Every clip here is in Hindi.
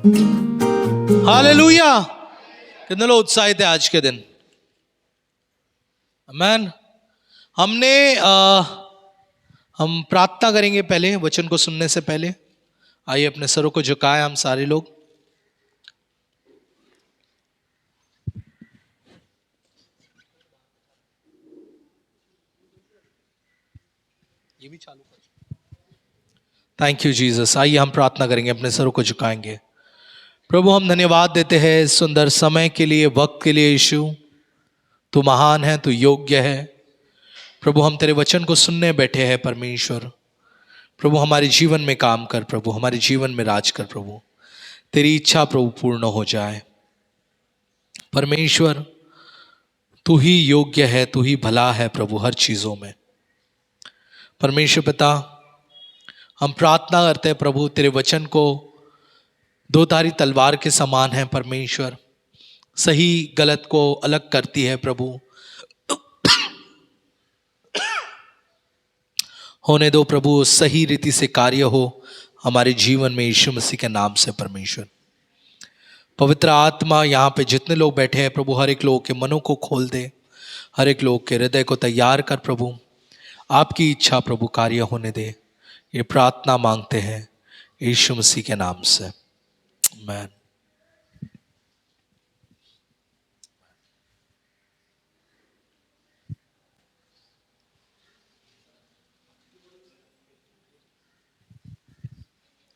हालेलुया। कितने लोग उत्साहित है आज के दिन? आमीन। हम प्रार्थना करेंगे पहले वचन को सुनने से पहले। आइए अपने सरों को झुकाएं हम सारे लोग। ये भी चालू कर। Thank you Jesus. आइए हम प्रार्थना करेंगे, अपने सरों को झुकाएंगे। प्रभु हम धन्यवाद देते हैं इस सुंदर समय के लिए, वक्त के लिए। यीशु तू महान है, तू योग्य है। प्रभु हम तेरे वचन को सुनने बैठे हैं परमेश्वर। प्रभु हमारे जीवन में काम कर, प्रभु हमारे जीवन में राज कर। प्रभु तेरी इच्छा प्रभु पूर्ण हो जाए। परमेश्वर तू ही योग्य है, तू ही भला है प्रभु हर चीजों में। परमेश्वर पिता हम प्रार्थना करते हैं प्रभु, तेरे वचन को दो धारी तलवार के समान है परमेश्वर, सही गलत को अलग करती है प्रभु। होने दो प्रभु, सही रीति से कार्य हो हमारे जीवन में यीशु मसीह के नाम से। परमेश्वर पवित्र आत्मा यहाँ पे जितने लोग बैठे हैं प्रभु, हर एक लोगों के मनों को खोल दे, हर एक लोग के हृदय को तैयार कर प्रभु। आपकी इच्छा प्रभु कार्य होने दे। ये प्रार्थना मांगते हैं यीशु मसीह के नाम से, आमीन।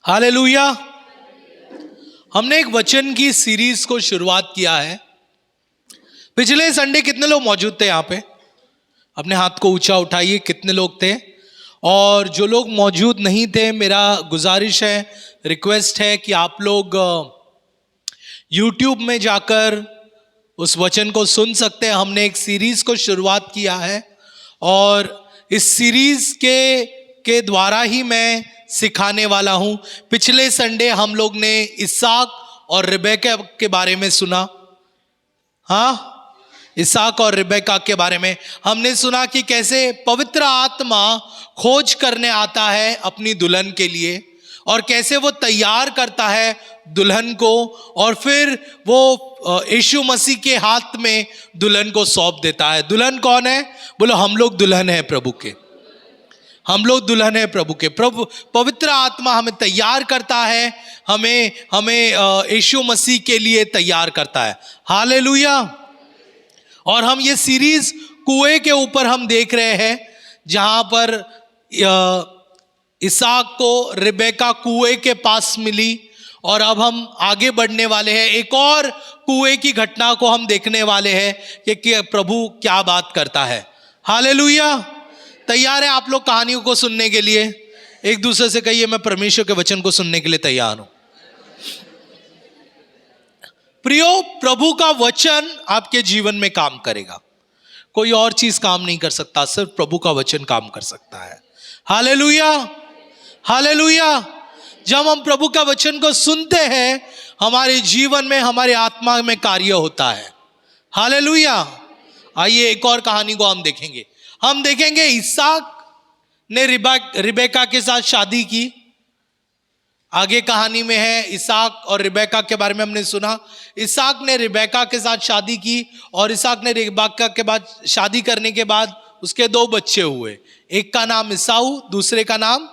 हालेलुया। हमने एक वचन की सीरीज को शुरुआत किया है। पिछले संडे कितने लोग मौजूद थे यहाँ पे? अपने हाथ को ऊंचा उठाइए, कितने लोग थे? और जो लोग मौजूद नहीं थे, मेरा गुजारिश है, रिक्वेस्ट है कि आप लोग YouTube में जाकर उस वचन को सुन सकते हैं। हमने एक सीरीज को शुरुआत किया है और इस सीरीज के द्वारा ही मैं सिखाने वाला हूं। पिछले संडे हम लोग ने इसहाक और रिबेका के बारे में सुना। हाँ, इसहाक और रिबेका के बारे में हमने सुना कि कैसे पवित्र आत्मा खोज करने आता है अपनी दुल्हन के लिए, और कैसे वो तैयार करता है दुल्हन को, और फिर वो यीशु मसीह के हाथ में दुल्हन को सौंप देता है। दुल्हन कौन है? बोलो, हम लोग दुल्हन है प्रभु के। हम लोग दुल्हन है प्रभु के। प्रभु पवित्र आत्मा हमें तैयार करता है, हमें यीशु मसीह के लिए तैयार करता है। हालेलुया। और हम ये सीरीज कुएं के ऊपर हम देख रहे हैं, जहां पर इसहाक को रिबेका कुएं के पास मिली, और अब हम आगे बढ़ने वाले हैं। एक और कुएं की घटना को हम देखने वाले हैं कि प्रभु क्या बात करता है। हालेलुया। तैयार है आप लोग कहानियों को सुनने के लिए? एक दूसरे से कहिए, मैं परमेश्वर के वचन को सुनने के लिए तैयार हूं। प्रियो, प्रभु का वचन आपके जीवन में काम करेगा। कोई और चीज काम नहीं कर सकता, सिर्फ प्रभु का वचन काम कर सकता है। Hallelujah, hallelujah. जब हम प्रभु का वचन को सुनते हैं, हमारे जीवन में, हमारे आत्मा में कार्य होता है। हालेलुया। आइए एक और कहानी को हम देखेंगे। हम देखेंगे इसहाक ने रिबेका के साथ शादी की। आगे कहानी में है, इसहाक और रिबेका के बारे में हमने सुना। इसहाक ने रिबेका के साथ शादी की, और इसहाक ने रिबेका के बाद शादी करने के बाद उसके दो बच्चे हुए। एक का नाम ईसाऊ, दूसरे का नाम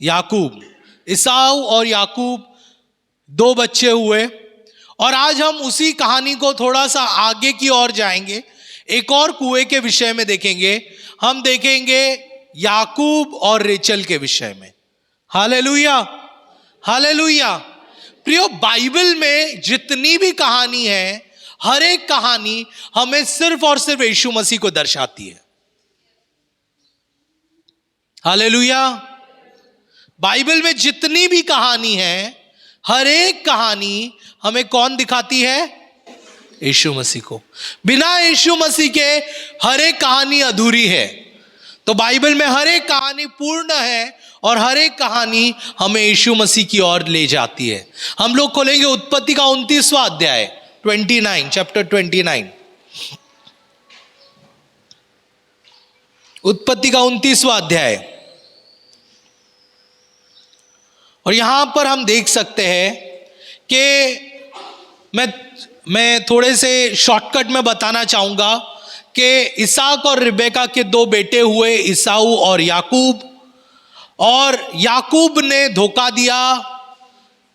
याकूब। ईसाऊ और याकूब दो बच्चे हुए। और आज हम उसी कहानी को थोड़ा सा आगे की ओर जाएंगे, एक और कुएं के विषय में देखेंगे। हम देखेंगे याकूब और रेचल के विषय में। Hallelujah, hallelujah. प्रियो, बाइबल में जितनी भी कहानी है, हर एक कहानी हमें सिर्फ और सिर्फ यीशु मसीह को दर्शाती है। हालेलुया। बाइबल में जितनी भी कहानी है, हर एक कहानी हमें कौन दिखाती है? यीशु मसीह को। बिना यीशु मसीह के हर एक कहानी अधूरी है। तो बाइबल में हर एक कहानी पूर्ण है, और हर एक कहानी हमें यीशु मसीह की ओर ले जाती है। हम लोग खोलेंगे उत्पत्ति का 29वां अध्याय, 29, चैप्टर 29। उत्पत्ति का 29वां अध्याय। और यहां पर हम देख सकते हैं कि मैं थोड़े से शॉर्टकट में बताना चाहूंगा कि इसहाक और रिबेका के दो बेटे हुए, ईसाऊ और याकूब। और याकूब ने धोखा दिया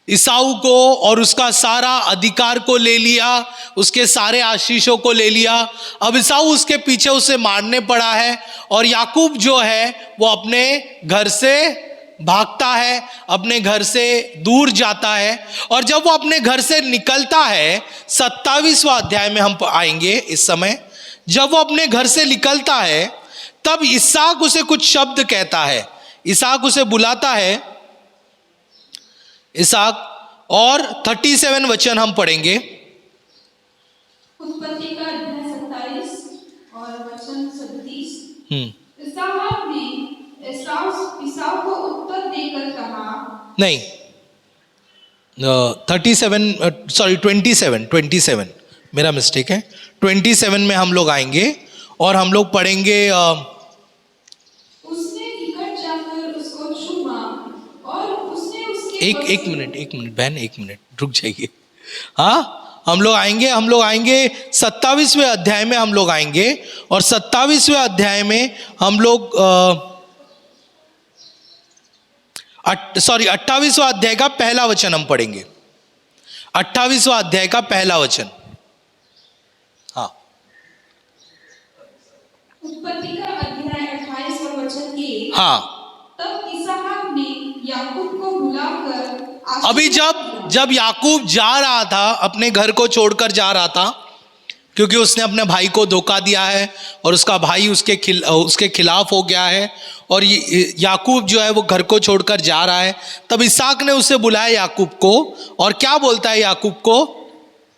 ईसाऊ को और उसका सारा अधिकार को ले लिया, उसके सारे आशीषों को ले लिया। अब ईसाऊ उसके पीछे उसे मारने पड़ा है और याकूब जो है वो अपने घर से भागता है, अपने घर से दूर जाता है। और जब वो अपने घर से निकलता है, 27वां अध्याय में हम आएंगे इस समय, जब वो अपने घर से निकलता है तब इसहाक उसे कुछ शब्द कहता है। इसहाक उसे बुलाता है, इसहाक, और 37 वचन हम पढ़ेंगे। उत्पत्ति का अध्याय 27 और वचन 37। इसहाक ने ईसाऊ को उत्तर देकर कहा, नहीं 27 मेरा मिस्टेक है। 27 में हम लोग आएंगे और हम लोग पढ़ेंगे। उसने निकट जाकर उसको छुआ और उसने उसके एक मिनट बहन, एक मिनट रुक जाइए। हाँ, हम लोग आएंगे 27वें अध्याय में हम लोग आएंगे। और 27वें अध्याय में हम लोग 28वां अध्याय का पहला वचन हम पढ़ेंगे। 28वां अध्याय का पहला वचन। हाँ, उत्पत्ति का अध्याय 28 और वचन 1। हाँ, तब इसहाक ने याकूब को बुलाकर, अभी जब याकूब जा रहा था, अपने घर को छोड़कर जा रहा था, क्योंकि उसने अपने भाई को धोखा दिया है और उसका भाई उसके खिलाफ हो गया है, और याकूब जो है वो घर को छोड़कर जा रहा है। तब इसहाक ने उसे बुलाया याकूब को, और क्या बोलता है याकूब को?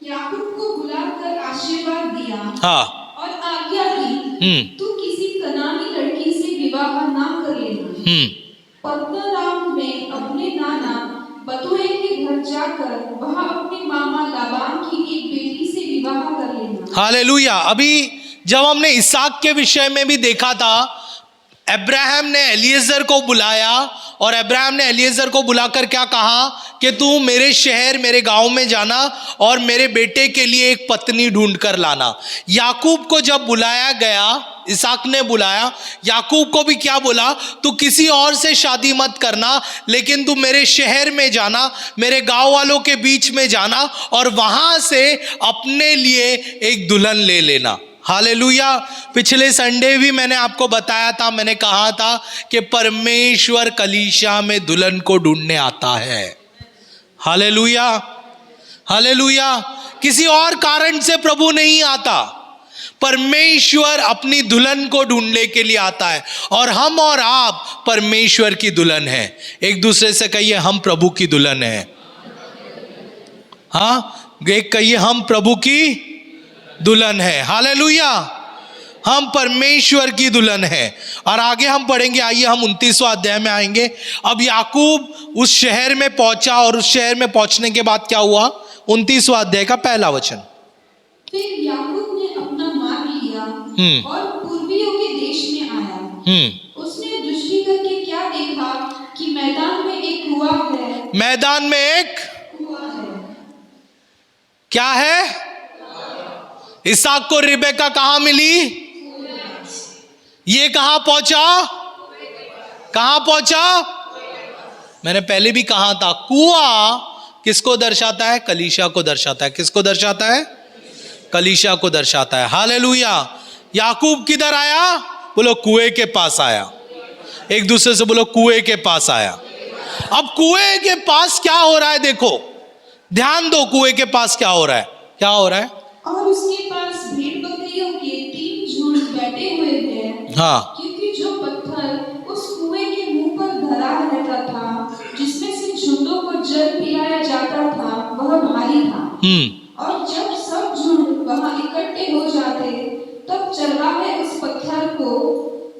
याकूब को बुलाकर आशीर्वाद दिया, हाँ, और आज्ञा दी, तू किसी कनानी लड़की से विवाह ना कर लेना। पद्दनराम में अपने नाना बतूएल के घर जाकर वहां अपने मामा लाबान की एक बेटी से विवाह कर लेना। हालेलुया। अभी जब हमने इसहाक के विषय में भी देखा था, अब्राहम ने एलिएजर को बुलाया, और अब्राहम ने एलिएजर को बुलाकर क्या कहा कि तू मेरे शहर, मेरे गांव में जाना और मेरे बेटे के लिए एक पत्नी ढूंढ कर लाना। याकूब को जब बुलाया गया, इसहाक ने बुलाया, याकूब को भी क्या बोला? तू किसी और से शादी मत करना, लेकिन तू मेरे शहर में जाना, मेरे गांव वालों के बीच में जाना, और वहां से अपने लिए एक दुल्हन ले लेना। हालेलुया। पिछले संडे भी मैंने आपको बताया था, मैंने कहा था कि परमेश्वर कलीसिया में दुल्हन को ढूंढने आता है। Hallelujah, hallelujah. किसी और कारण से प्रभु नहीं आता, परमेश्वर अपनी दुल्हन को ढूंढने के लिए आता है। और हम और आप परमेश्वर की दुल्हन है। एक दूसरे से कहिए, हम प्रभु की दुल्हन है। हाँ, एक कहिए, हम प्रभु की दुल्हन है। हालेलुया, हम परमेश्वर की दुल्हन है। और आगे हम पढ़ेंगे, आइए हम 29वां अध्याय में आएंगे। अब याकूब उस शहर में पहुंचा, और उस शहर में पहुंचने के बाद क्या हुआ? 29वां अध्याय का पहला वचन। फिर याकूब ने अपना मार्ग लिया और पूर्वियों के देश में आया। उसने दृष्टि करके क्या देखा कि मैदान में एक कुआं है। मैदान में एक कुआं है। क्या है? इसहाक को रिबेका कहां मिली? ये कहां पहुंचा? कहां पहुंचा? मैंने पहले भी कहा था, कुआं किसको दर्शाता है? कलीसिया को दर्शाता है। किसको दर्शाता है? कलीसिया को दर्शाता है। हालेलुया। याकूब किधर आया? बोलो, कुएं के पास आया। एक दूसरे से बोलो, कुएं के पास आया। अब कुएं के पास क्या हो रहा है? देखो, ध्यान दो, कुएं के पास क्या हो रहा है? क्या हो रहा है? और उसके पास भेड़ बकरियों के 3 झुंड बैठे हुए हैं। हाँ, क्योंकि जो पत्थर उस कुएं के मुंह पर धरा रहता था, जिसमें से झुंडों को जल पिलाया जाता था, वह भारी था। और जब सब झुंड वहां इकट्ठे हो जाते, तब चरवाहे उस पत्थर को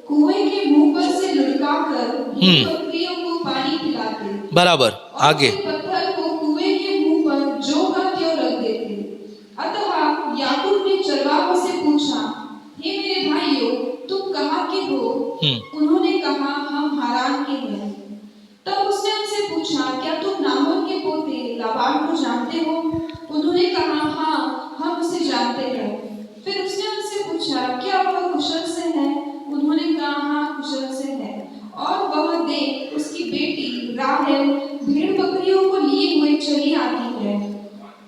कुएं के मुंह पर से लुढ़काकर भेड़ बकरियों को पानी पिलाते। बराबर। आगे, पत्थर को कुएं के मुंह पर जो का त्यों रख देते। अतः याकूब ने चरवाहों से पूछा, हे मेरे भाइयों, तुम कहाँ के हो? उन्होंने कहा, हम हारान के हैं। तब उसने उनसे पूछा, क्या तुम नाहोर के पोते लाबान को जानते है।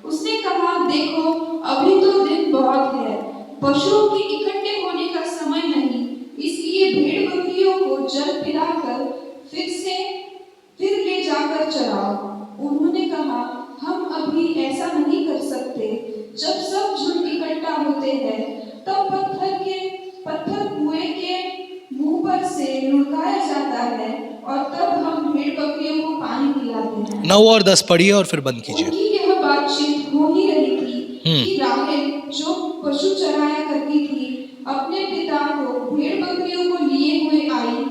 उसने कहा, देखो अभी तो दिन बहुत है, पशुओं के इकट्ठे होने का समय नहीं, इसलिए भेड़ बकरियों को जल पिलाकर फिर ले जाकर चराओ। उन्होंने कहा, हम अभी ऐसा नहीं कर सकते। जब सब झुंड इकट्ठा होते हैं तब पत्थर कुएं के मुंह पर से लुढ़काया जाता है और तब हम भेड़ बकरियों को पानी पिलाते हैं। 9 और 10 पढ़िए और फिर बंद कीजिए। उनकी यह बातचीत हो ही रही थी कि राहेल जो पशु चराया करती थी अपने पिता को भेड़ बकरियों को लिए हुए आई।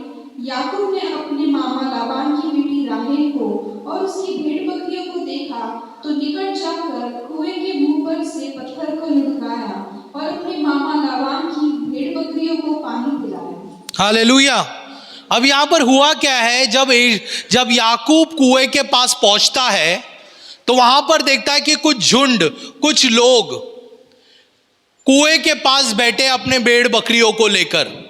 याकूब ने अपने मामा लाबान की बेटी राहेल को और उसकी भेड़ बकरियों को देखा तो निकट जाकर कुएं के मुंह पर से पत्थर को लुढ़काया और अपने मामा लाबान की भेड़ बकरियों को पानी पिलाया। हालेलुया। अब यहां पर हुआ क्या है, जब याकूब कुएं के पास पहुंचता है तो वहां पर देखता है कि कुछ झुंड, कुछ लोग कुएं के पास बैठे अपने भेड़ बकरियों को लेकर।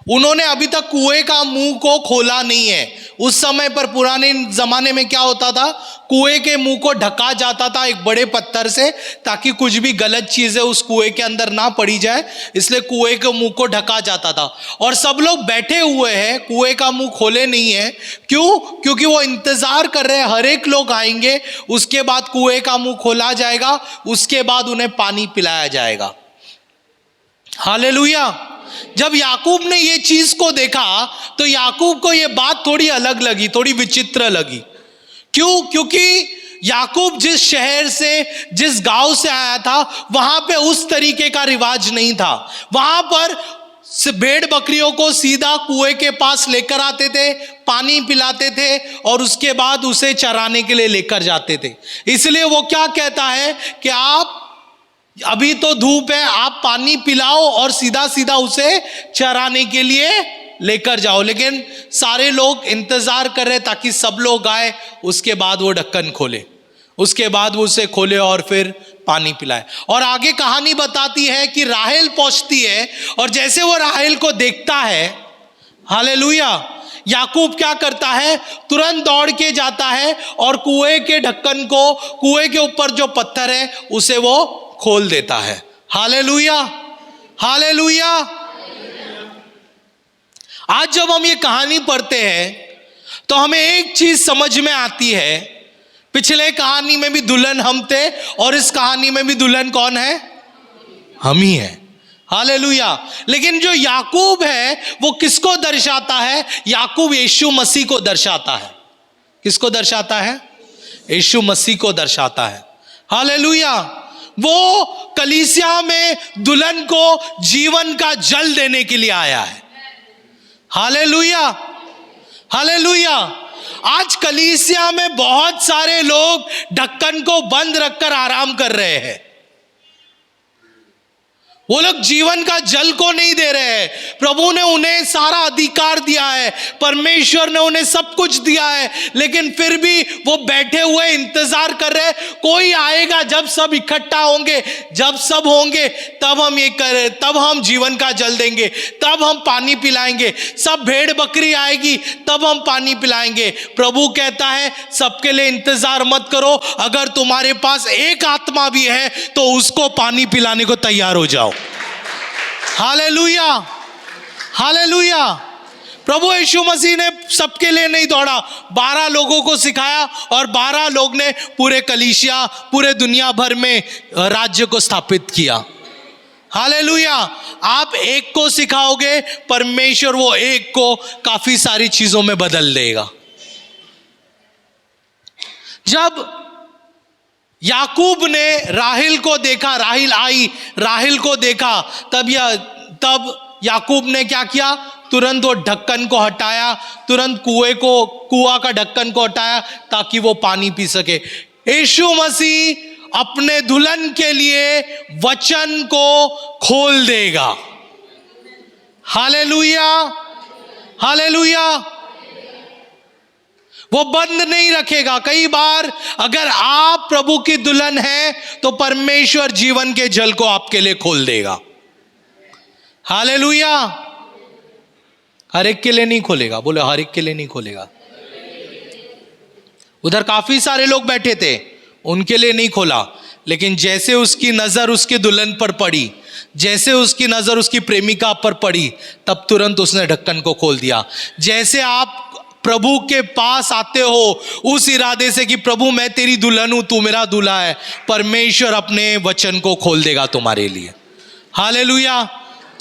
उन्होंने अभी तक कुएं का मुंह को खोला नहीं है। उस समय पर पुराने जमाने में क्या होता था, कुएं के मुंह को ढका जाता था एक बड़े पत्थर से, ताकि कुछ भी गलत चीजें उस कुएं के अंदर ना पड़ी जाए, इसलिए कुएं के मुंह को ढका जाता था। और सब लोग बैठे हुए हैं, कुएं का मुंह खोले नहीं है। क्यों? क्योंकि वो इंतजार कर रहे हैं, हर एक लोग आएंगे, उसके बाद कुएं का मुंह खोला जाएगा, उसके बाद उन्हें पानी पिलाया जाएगा। हालेलुया। जब याकूब ने ये चीज को देखा तो याकूब को ये बात थोड़ी अलग लगी, थोड़ी विचित्र लगी। क्यों? क्योंकि याकूब जिस शहर से, जिस गांव से आया था, वहां पे उस तरीके का रिवाज नहीं था। वहां पर भेड़ बकरियों को सीधा कुएं के पास लेकर आते थे, पानी पिलाते थे और उसके बाद उसे चराने के लिए लेकर जाते थे। इसलिए वो क्या कहता है कि आप अभी तो धूप है, आप पानी पिलाओ और सीधा सीधा उसे चराने के लिए लेकर जाओ। लेकिन सारे लोग इंतजार कर रहे ताकि सब लोग आए, उसके बाद वो ढक्कन खोले, उसके बाद वो उसे खोले और फिर पानी पिलाए। और आगे कहानी बताती है कि राहेल पहुंचती है और जैसे वो राहेल को देखता है, हालेलुया, याकूब क्या करता है, तुरंत दौड़ के जाता है और कुएं के ढक्कन को, कुएं के ऊपर जो पत्थर है उसे वो खोल देता है। Hallelujah, hallelujah. आज जब हम ये कहानी पढ़ते हैं तो हमें एक चीज समझ में आती है, पिछले कहानी में भी दुल्हन हम थे और इस कहानी में भी दुल्हन कौन है? हम ही है। हालेलुया। लेकिन जो याकूब है वो किसको दर्शाता है? याकूब यीशु मसीह को दर्शाता है। किसको दर्शाता है? यीशु मसीह को दर्शाता है। हालेलुया। वो कलीसिया में दुल्हन को जीवन का जल देने के लिए आया है। Hallelujah, hallelujah. आज कलीसिया में बहुत सारे लोग ढक्कन को बंद रखकर आराम कर रहे हैं। वो लोग जीवन का जल को नहीं दे रहे हैं। प्रभु ने उन्हें सारा अधिकार दिया है, परमेश्वर ने उन्हें सब कुछ दिया है, लेकिन फिर भी वो बैठे हुए इंतजार कर रहे हैं, कोई आएगा जब सब इकट्ठा होंगे, जब सब होंगे तब हम ये करें, तब हम जीवन का जल देंगे, तब हम पानी पिलाएंगे, सब भेड़ बकरी आएगी तब हम पानी पिलाएंगे। प्रभु कहता है सबके लिए इंतजार मत करो, अगर तुम्हारे पास एक आत्मा भी है तो उसको पानी पिलाने को तैयार हो जाओ। Hallelujah, hallelujah. प्रभु यीशु मसीह ने सबके लिए नहीं दौड़ा, 12 लोगों को सिखाया और 12 लोग ने पूरे कलीसिया, पूरे दुनिया भर में राज्य को स्थापित किया। हालेलुया। आप एक को सिखाओगे, परमेश्वर वो एक को काफी सारी चीजों में बदल देगा। जब याकूब ने राहेल को देखा, राहेल आई, राहेल को देखा, तब याकूब ने क्या किया? तुरंत वो ढक्कन को हटाया, तुरंत कुआं का ढक्कन को हटाया ताकि वो पानी पी सके। यीशु मसीह अपने दुल्हन के लिए वचन को खोल देगा। Hallelujah, hallelujah. वो बंद नहीं रखेगा। कई बार अगर आप प्रभु की दुल्हन हैं तो परमेश्वर जीवन के जल को आपके लिए खोल देगा। हालेलुया। हर एक के लिए नहीं खोलेगा, बोले हर एक के लिए नहीं खोलेगा। उधर काफी सारे लोग बैठे थे, उनके लिए नहीं खोला, लेकिन जैसे उसकी नजर उसकी दुल्हन पर पड़ी, जैसे उसकी नजर उसकी प्रेमिका पर पड़ी, तब तुरंत उसने ढक्कन को खोल दिया। जैसे आप प्रभु के पास आते हो उस इरादे से कि प्रभु मैं तेरी दुल्हन हूं, तू मेरा दूल्हा है, परमेश्वर अपने वचन को खोल देगा तुम्हारे लिए। हालेलुया,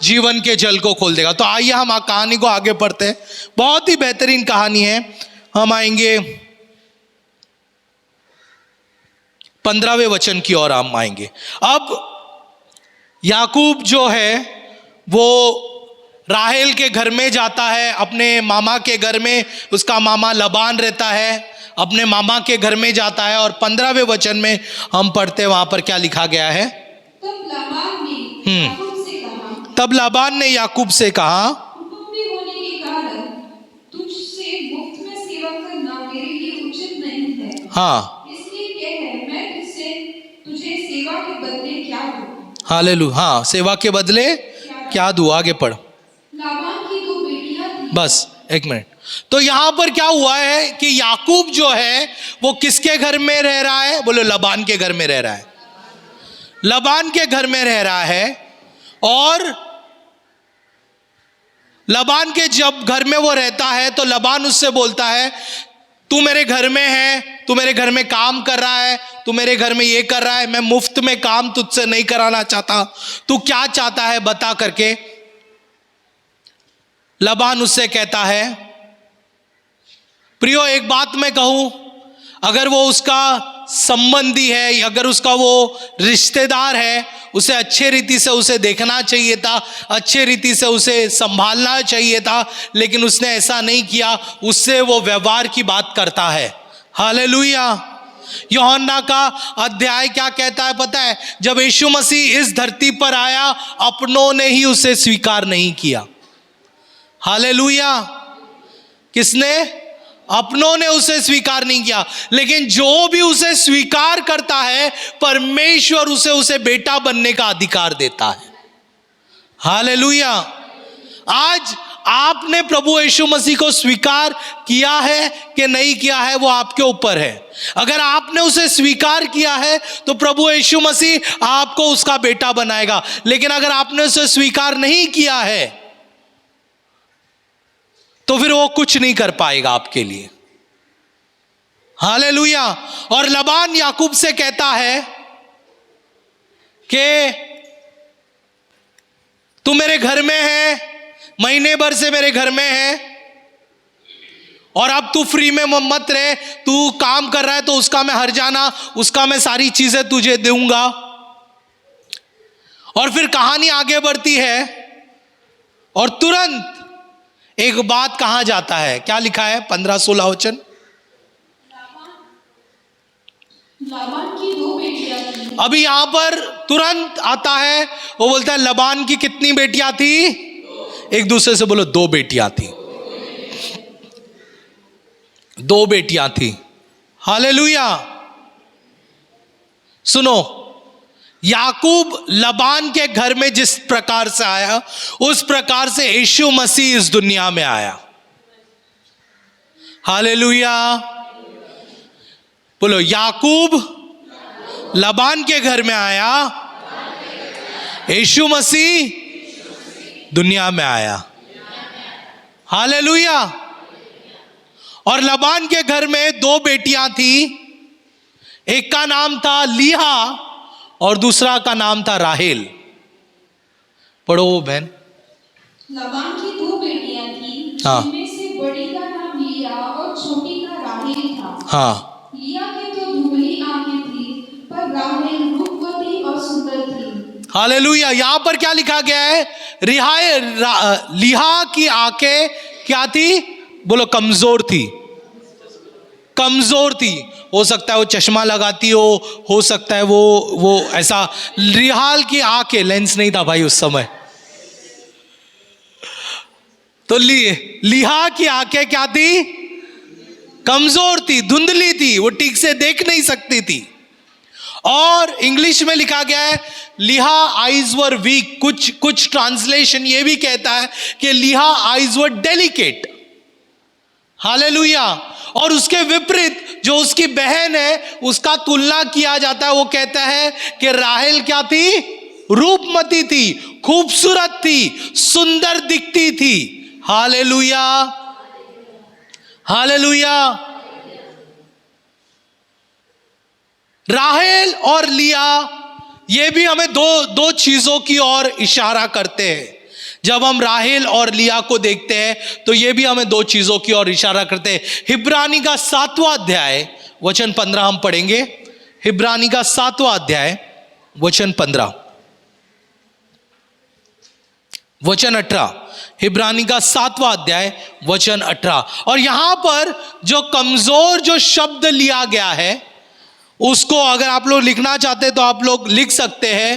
जीवन के जल को खोल देगा। तो आइए हम कहानी को आगे पढ़ते हैं। बहुत ही बेहतरीन कहानी है। हम आएंगे 15वें वचन की ओर हम आएंगे। अब याकूब जो है वो राहेल के घर में जाता है, अपने मामा के घर में। उसका मामा लबान रहता है, अपने मामा के घर में जाता है। और 15वें वचन में हम पढ़ते हैं, वहां पर क्या लिखा गया है। तब लाबान ने याकूब से कहा, कुटुंबी होने के कारण तुझसे मुफ्त में सेवा करना मेरे लिए उचित नहीं है। हाँ, इसलिए कह, मैं तुझे सेवा के बदले क्या दूं। हालेलुया, हाँ, सेवा के बदले क्या दूं। आगे पढ़। लाबान की 2 बेटियां थी। बस एक मिनट। तो यहां पर क्या हुआ है कि याकूब जो है वो किसके घर में रह रहा है। बोलो, लबान के घर में रह रहा है। लबान के घर में रह रहा है। और लबान के जब घर में वो रहता है तो लबान उससे बोलता है, तू मेरे घर में है, तू मेरे घर में काम कर रहा है, तू मेरे घर में ये कर रहा है, मैं मुफ्त में काम तुझसे नहीं कराना चाहता, तू क्या चाहता है बता करके। लबान उससे कहता है, प्रियो एक बात मैं कहूं, अगर वो उसका संबंधी है, अगर उसका वो रिश्तेदार है, उसे अच्छे रीति से उसे देखना चाहिए था, अच्छे रीति से उसे संभालना चाहिए था, लेकिन उसने ऐसा नहीं किया। उससे वो व्यवहार की बात करता है। हालेलुया। यूहन्ना का अध्याय क्या कहता है पता है। जब यीशु मसीह इस धरती पर आया, अपनों ने ही उसे स्वीकार नहीं किया। हालेलुया। किसने? अपनों ने उसे स्वीकार नहीं किया। लेकिन जो भी उसे स्वीकार करता है, परमेश्वर उसे बेटा बनने का अधिकार देता है। हालेलुया। आज आपने प्रभु यीशु मसीह को स्वीकार किया है कि नहीं किया है, वो आपके ऊपर है। अगर आपने उसे स्वीकार किया है तो प्रभु यीशु मसीह आपको उसका बेटा बनाएगा। लेकिन अगर आपने उसे स्वीकार नहीं किया है तो फिर वो कुछ नहीं कर पाएगा आपके लिए। हालेलुया। और लबान याकूब से कहता है कि तू मेरे घर में है, महीने भर से मेरे घर में है, और अब तू फ्री में मत रहे, तू काम कर रहा है तो उसका मैं हर्जाना, उसका मैं सारी चीजें तुझे दूंगा। और फिर कहानी आगे बढ़ती है और तुरंत एक बात कहा जाता है। क्या लिखा है 15-16 वचन। लाबान की 2 बेटियां थी। अभी यहां पर तुरंत आता है, वो बोलता है लबान की कितनी बेटियां थी। एक दूसरे से बोलो, 2 बेटियां थी। 2 बेटियां थी। हालेलुया। सुनो, याकूब लबान के घर में जिस प्रकार से आया, उस प्रकार से यीशु मसीह इस दुनिया में आया। हालेलुया। बोलो, याकूब लबान के घर में आया, यीशु मसीह दुनिया में आया। हालेलुया। और लबान के घर में 2 बेटियां थी। एक का नाम था लिहा और दूसरा का नाम था राहेल। पढ़ो बहन। लाबान की 2 बेटियां थी, हाँ। जिनमें से बड़ी का नाम लिया और छोटी का राहेल था। हाँ। लिया की तो धुंधली आंखें थी, पर राहेल रूपवती और सुंदर थी। हालेलुया। यहां पर क्या लिखा गया है। लिहा की आंखें क्या थी। बोलो, कमजोर थी। कमजोर थी। हो सकता है वो चश्मा लगाती हो सकता है वो ऐसा। रिहाल की आंखें, लेंस नहीं था भाई उस समय, तो लिहा की आंखें क्या थी। कमजोर थी, धुंधली थी, वो ठीक से देख नहीं सकती थी। और इंग्लिश में लिखा गया है लिहा आईज वर वीक। कुछ ट्रांसलेशन ये भी कहता है कि लिहा आईज वर डेलिकेट। हालेलुया। और उसके विपरीत जो उसकी बहन है उसका तुलना किया जाता है। वो कहता है कि राहेल क्या थी? रूपमती थी, खूबसूरत थी, सुंदर दिखती थी। Hallelujah, hallelujah. राहेल और लिया ये भी हमें दो चीजों की ओर इशारा करते हैं। जब हम राहेल और लिया को देखते हैं तो ये भी हमें दो चीजों की ओर इशारा करते हैं। हिब्रानी का 7वां अध्याय वचन 15 हम पढ़ेंगे। हिब्रानी का 7वां अध्याय वचन 15 वचन 18। हिब्रानी का 7वां अध्याय वचन 18। और यहां पर जो कमजोर जो शब्द लिया गया है उसको अगर आप लोग लिखना चाहते हैं तो आप लोग लिख सकते हैं,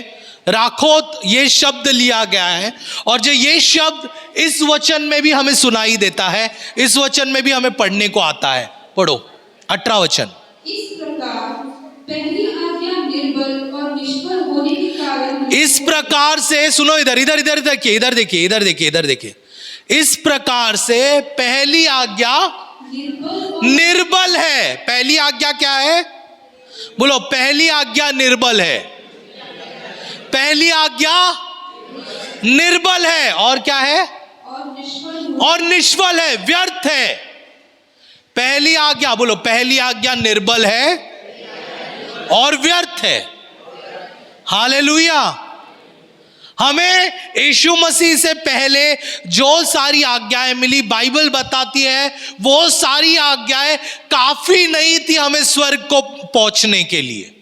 राखोत ये शब्द लिया गया है। और जो ये शब्द इस वचन में भी हमें सुनाई देता है, इस वचन में भी हमें पढ़ने को आता है। पढ़ो 18 वचन। इस प्रकार पहली आज्ञा निर्बल और निष्फल होने के कारण, इस प्रकार से सुनो, इधर इधर इधर देखिए, इधर देखिए, इधर देखिए, इधर देखिए। इस प्रकार से पहली आज्ञा निर्बल है। पहली आज्ञा क्या है? बोलो, पहली आज्ञा निर्बल है। पहली आज्ञा निर्बल है और क्या है? और निष्फल है, व्यर्थ है। पहली आज्ञा, बोलो, पहली आज्ञा निर्बल है और व्यर्थ है। हालेलुया। हमें यीशु मसीह से पहले जो सारी आज्ञाएं मिली, बाइबल बताती है वो सारी आज्ञाएं काफी नहीं थी हमें स्वर्ग को पहुंचने के लिए।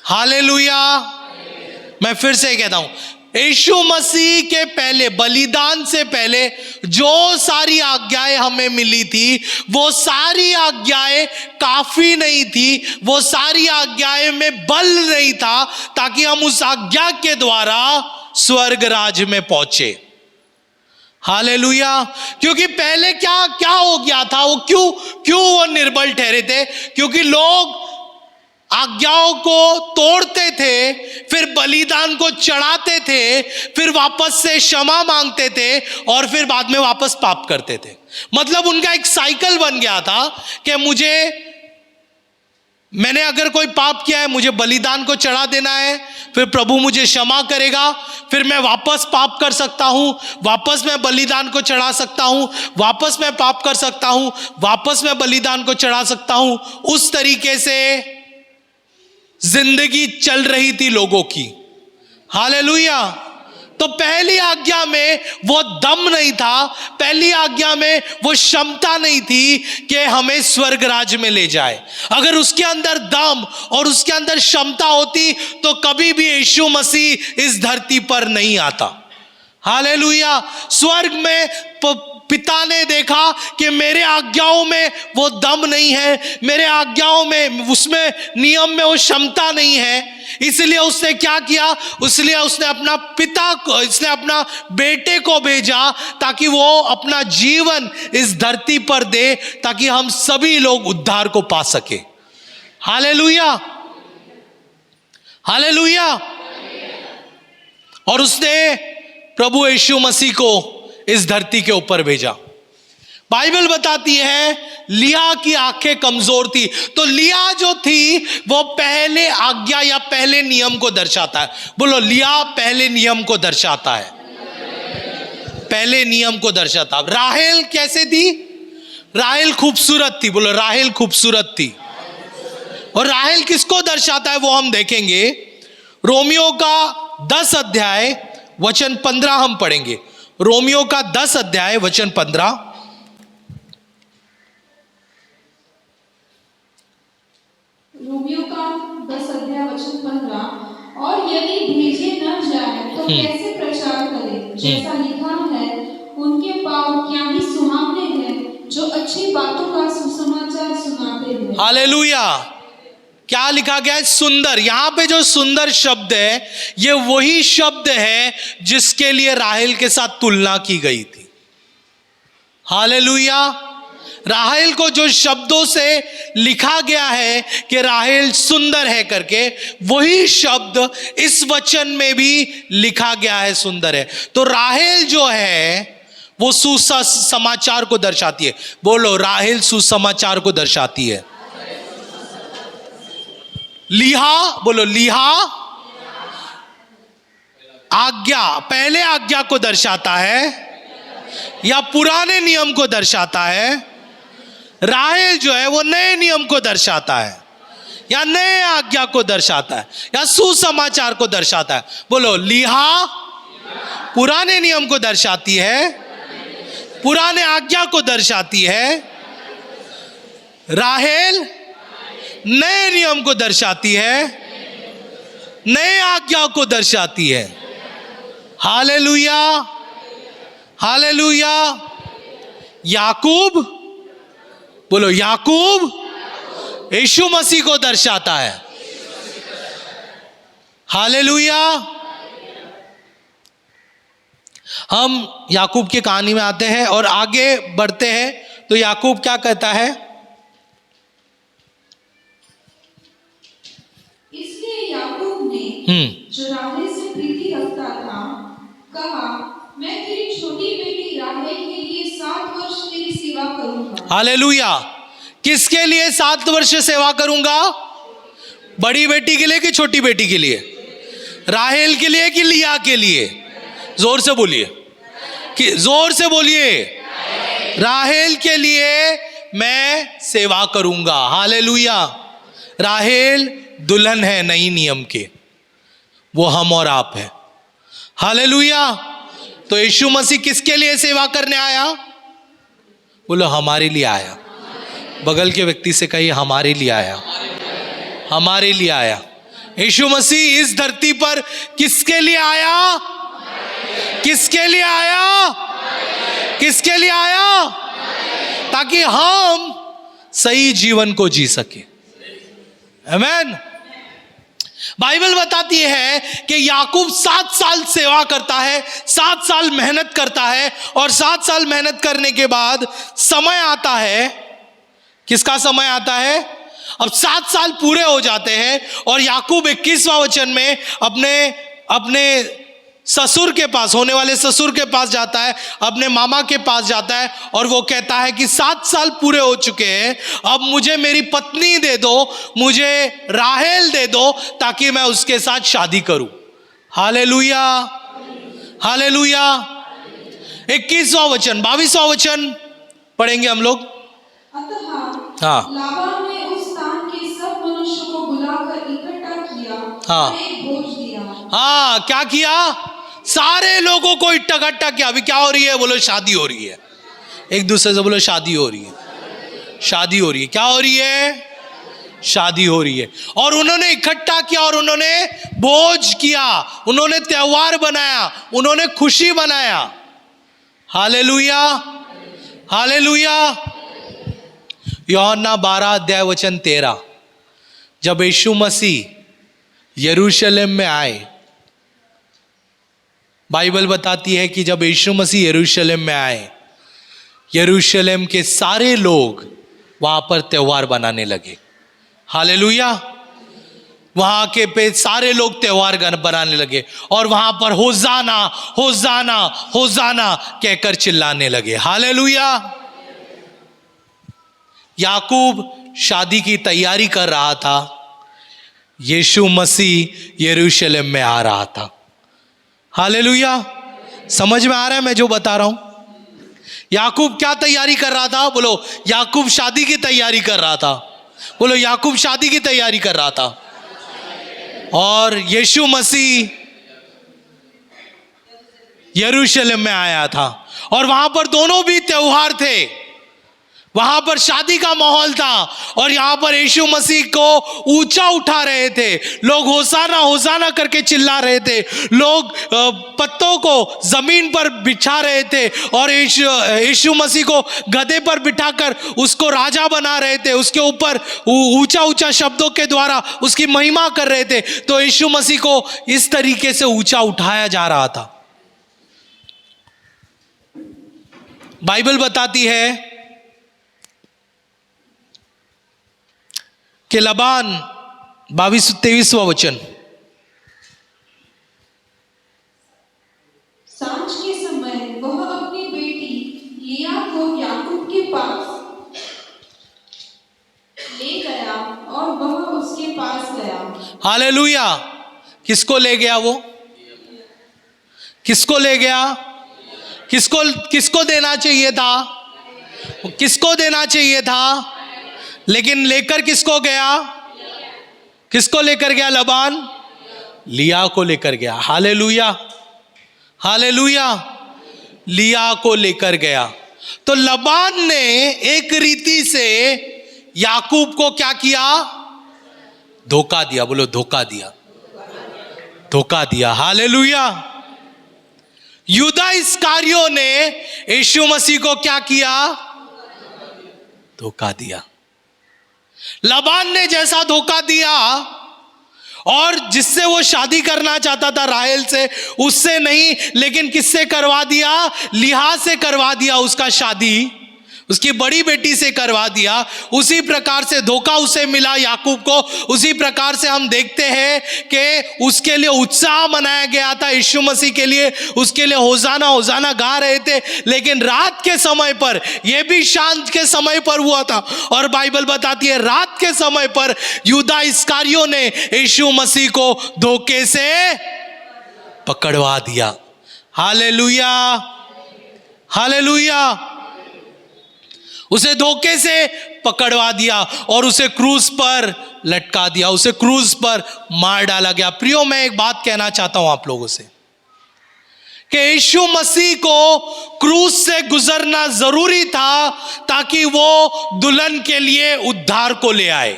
हालेलुया। मैं फिर से कहता हूं, यीशु मसीह के पहले, बलिदान से पहले जो सारी आज्ञाएं हमें मिली थी वो सारी आज्ञाएं काफी नहीं थी। वो सारी आज्ञाएं में बल नहीं था ताकि हम उस आज्ञा के द्वारा स्वर्ग राज्य में पहुंचे। हालेलुया। क्योंकि पहले क्या क्या हो गया था? वो क्यों वो निर्बल ठहरे थे? क्योंकि लोग आज्ञाओं को तोड़ते थे, फिर बलिदान को चढ़ाते थे, फिर वापस से क्षमा मांगते थे और फिर बाद में वापस पाप करते थे। मतलब उनका एक साइकिल बन गया था कि मैंने अगर कोई पाप किया है, मुझे बलिदान को चढ़ा देना है, फिर प्रभु मुझे क्षमा करेगा, फिर मैं वापस पाप कर सकता हूं, वापस मैं बलिदान को चढ़ा सकता हूं, वापस मैं पाप कर सकता हूं, वापस मैं बलिदान को चढ़ा सकता हूं। उस तरीके से जिंदगी चल रही थी लोगों की। हालेलुया। तो पहली आज्ञा में वो दम नहीं था, पहली आज्ञा में वो क्षमता नहीं थी कि हमें स्वर्ग राज्य में ले जाए। अगर उसके अंदर दम और उसके अंदर क्षमता होती तो कभी भी यीशु मसीह इस धरती पर नहीं आता। हालेलुया। स्वर्ग में पिता ने देखा कि मेरे आज्ञाओं में वो दम नहीं है, मेरे आज्ञाओं में, उसमें नियम में वो क्षमता नहीं है। इसलिए उसने क्या किया? इसलिए उसने अपना बेटे को भेजा ताकि वो अपना जीवन इस धरती पर दे ताकि हम सभी लोग उद्धार को पा सके। Hallelujah, hallelujah. और उसने प्रभु यीशु मसीह को इस धरती के ऊपर भेजा। बाइबल बताती है लिया की आंखें कमजोर थी। तो लिया जो थी वो पहले आज्ञा या पहले नियम को दर्शाता है। बोलो, लिया पहले नियम को दर्शाता है, पहले नियम को दर्शाता। राहेल कैसे थी? राहेल खूबसूरत थी। बोलो, राहेल खूबसूरत थी। और राहेल किसको दर्शाता है वो हम देखेंगे। रोमियो का 10 अध्याय वचन 15 हम पढ़ेंगे। रोमियो का 10 अध्याय वचन 15। रोमियो का 10 अध्याय वचन 15। और यदि भेजे न जाए तो कैसे प्रचार करें? जैसा लिखा है, उनके पाँव क्या ही सुहावने हैं जो अच्छी बातों का सुसमाचार सुनाते हैं। हालेलुया। क्या लिखा गया है? सुंदर। यहां पे जो सुंदर शब्द है ये वही शब्द है जिसके लिए राहेल के साथ तुलना की गई थी। हालेलुया। राहेल को जो शब्दों से लिखा गया है कि राहेल सुंदर है करके, वही शब्द इस वचन में भी लिखा गया है, सुंदर है। तो राहेल जो है वो सुसमाचार को दर्शाती है। बोलो, राहेल सुसमाचार को दर्शाती है। लिहा, बोलो लिहा आज्ञा, पहले आज्ञा को दर्शाता है या पुराने नियम को दर्शाता है। राहेल जो है वो नए नियम को दर्शाता है या नए आज्ञा को दर्शाता है या सुसमाचार को दर्शाता है। बोलो, लिहा पुराने नियम को दर्शाती है, पुराने आज्ञा को दर्शाती है। राहेल नए नियम को दर्शाती है, नए आज्ञा को दर्शाती है। Hallelujah, hallelujah. याकूब, बोलो याकूब यीशु मसीह को दर्शाता है। हालेलुया। हम याकूब की कहानी में आते हैं और आगे बढ़ते हैं। तो याकूब क्या कहता है? इसलिए याकूब ने जो राहेल से प्रीति रखता था कहा, मैं तेरी छोटी बेटी राहेल के लिए 7 वर्ष तेरी सेवा करूंगा। हालेलुया। किसके लिए 7 वर्ष सेवा करूंगा? बड़ी बेटी के लिए कि छोटी बेटी के लिए? राहेल के लिए कि लिया के लिए? जोर से बोलिए, कि जोर से बोलिए। राहेल के लिए मैं सेवा करूंगा। हालेलुया। राहेल दुल्हन है नई नियम के, वो हम और आप है। हालेलुया। तो यीशु मसीह किसके लिए सेवा करने आया? बोलो, हमारे लिए आया। बगल के व्यक्ति से कहिए, हमारे लिए आया, हमारे लिए आया। यीशु मसीह इस धरती पर किसके लिए आया? किसके लिए आया? किसके लिए आया? ताकि हम सही जीवन को जी सके। आमीन। बाइबल बताती है कि याकूब 7 साल सेवा करता है, 7 साल मेहनत करता है और 7 साल मेहनत करने के बाद समय आता है। किसका समय आता है? अब 7 साल पूरे हो जाते हैं और याकूब 21वां वचन में अपने ससुर के पास, होने वाले ससुर के पास जाता है, अपने मामा के पास जाता है और वो कहता है कि 7 साल पूरे हो चुके हैं, अब मुझे मेरी पत्नी दे दो, मुझे राहेल दे दो ताकि मैं उसके साथ शादी करूं। Hallelujah, hallelujah. 21वां वचन, 22वां वचन पढ़ेंगे हम लोग। अतः लाबान ने उस स्थान के सब मनुष्यों को बुलाकर इकट्ठा किया और एक भोज दिया। क्या किया? सारे लोगों को इकट्ठा किया। अभी क्या हो रही है? बोलो, शादी हो रही है। एक दूसरे से बोलो, शादी हो रही है, शादी हो रही है। क्या हो रही है? शादी हो रही है। और उन्होंने इकट्ठा किया और उन्होंने भोज किया, उन्होंने त्योहार बनाया, उन्होंने खुशी बनाया। Hallelujah, hallelujah. यूहन्ना 12 अध्याय वचन 13, जब यीशु मसीह यरूशलेम में आए, बाइबल बताती है कि जब यीशु मसीह यरूशलेम में आए, यरूशलेम के सारे लोग वहां पर त्योहार बनाने लगे। हालेलुया। वहां के पे सारे लोग त्योहार बनाने लगे और वहां पर होजाना होजाना होजाना कहकर चिल्लाने लगे। हालेलुया। याकूब शादी की तैयारी कर रहा था, यीशु मसीह यरूशलेम में आ रहा था। हालेलुया। समझ में आ रहा है मैं जो बता रहा हूं? याकूब क्या तैयारी कर रहा था? बोलो, याकूब शादी की तैयारी कर रहा था। बोलो, याकूब शादी की तैयारी कर रहा था। और यीशु मसीह यरूशलेम में आया था और वहां पर दोनों भी त्योहार थे। वहां पर शादी का माहौल था और यहां पर यीशु मसीह को ऊंचा उठा रहे थे। लोग होसाना होसाना करके चिल्ला रहे थे, लोग पत्तों को जमीन पर बिछा रहे थे और यीशु मसीह को गधे पर बिठाकर उसको राजा बना रहे थे, उसके ऊपर ऊंचा ऊंचा शब्दों के द्वारा उसकी महिमा कर रहे थे। तो यीशु मसीह को इस तरीके से ऊंचा उठाया जा रहा था। बाइबल बताती है कि लबान 22-23वां वचन, सांझ के समय वह अपनी बेटी गया। हालेलुया। किसको ले गया वो? किसको ले गया? किसको देना चाहिए था? किसको देना चाहिए था? लेकिन लेकर किसको गया? किसको लेकर गया लबान? लिया को लेकर गया। Hallelujah, hallelujah. लिया को लेकर गया। तो लबान ने एक रीति से याकूब को क्या किया? धोखा दिया। बोलो धोखा दिया, धोखा दिया। हालेलुया। यूदा इस्कारियों ने यीशु मसीह को क्या किया? धोखा दिया। लबान ने जैसा धोखा दिया और जिससे वो शादी करना चाहता था राहेल से, उससे नहीं, लेकिन किससे करवा दिया? लिहा से करवा दिया उसका शादी, उसकी बड़ी बेटी से करवा दिया। उसी प्रकार से धोखा उसे मिला याकूब को। उसी प्रकार से हम देखते हैं कि उसके लिए उत्साह मनाया गया था यीशु मसीह के लिए, उसके लिए होजाना होजाना गा रहे थे। लेकिन रात के समय पर, यह भी शांत के समय पर हुआ था, और बाइबल बताती है रात के समय पर यूदा इस्कारियों ने यीशु मसीह को धोखे से पकड़वा दिया। Hallelujah, hallelujah. उसे धोखे से पकड़वा दिया और उसे क्रूस पर लटका दिया, उसे क्रूस पर मार डाला गया। प्रियो, मैं एक बात कहना चाहता हूं आप लोगों से कि यीशु मसीह को क्रूस से गुजरना जरूरी था ताकि वो दुल्हन के लिए उद्धार को ले आए।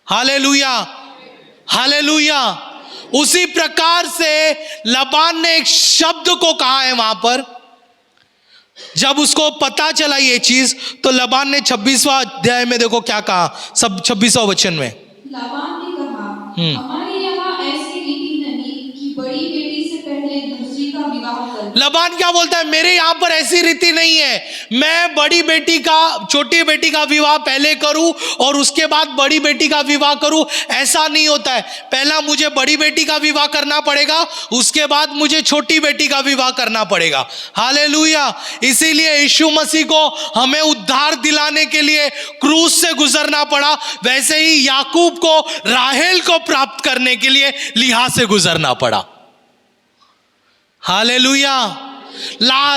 Hallelujah, hallelujah. उसी प्रकार से लबान ने एक शब्द को कहा है वहां पर, जब उसको पता चला ये चीज, तो लबान ने 26वां अध्याय में देखो क्या कहा, सब 26वां वचन में। लाबान ने कहा, हमारे यहाँ ऐसी रीति नहीं कि बड़ी बेटी से पहले दूसरी का विवाह कर। लबान क्या बोलता है? मेरे यहां पर ऐसी रीति नहीं है, मैं बड़ी बेटी का, छोटी बेटी का विवाह पहले करूं और उसके बाद बड़ी बेटी का विवाह करूं। ऐसा नहीं होता है। पहला मुझे बड़ी बेटी का विवाह करना पड़ेगा, उसके बाद मुझे छोटी बेटी का विवाह करना पड़ेगा। हालेलुया। इसीलिए यीशु मसीह को हमें उद्धार दिलाने के लिए क्रूस से गुजरना पड़ा। वैसे ही याकूब को राहेल को प्राप्त करने के लिए लिहा से गुजरना पड़ा। हालेलुया।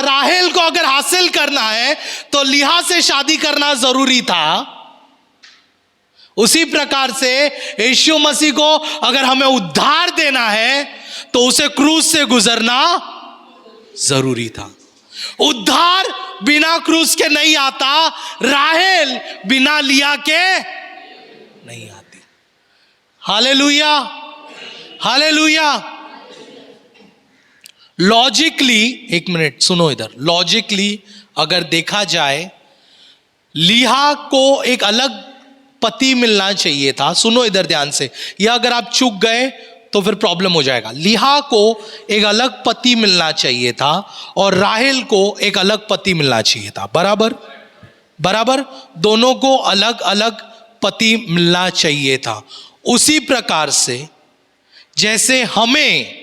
राहेल को अगर हासिल करना है तो लिहा से शादी करना जरूरी था। उसी प्रकार से यीशु मसीह को अगर हमें उद्धार देना है तो उसे क्रूस से गुजरना जरूरी था। उद्धार बिना क्रूस के नहीं आता, राहेल बिना लिया के नहीं आती। Hallelujah, hallelujah. लॉजिकली, एक मिनट सुनो इधर, लॉजिकली अगर देखा जाए, लिहा को एक अलग पति मिलना चाहिए था। सुनो इधर ध्यान से, या अगर आप चूक गए तो फिर प्रॉब्लम हो जाएगा। लिहा को एक अलग पति मिलना चाहिए था और राहेल को एक अलग पति मिलना चाहिए था। बराबर बराबर, दोनों को अलग अलग पति मिलना चाहिए था। उसी प्रकार से जैसे हमें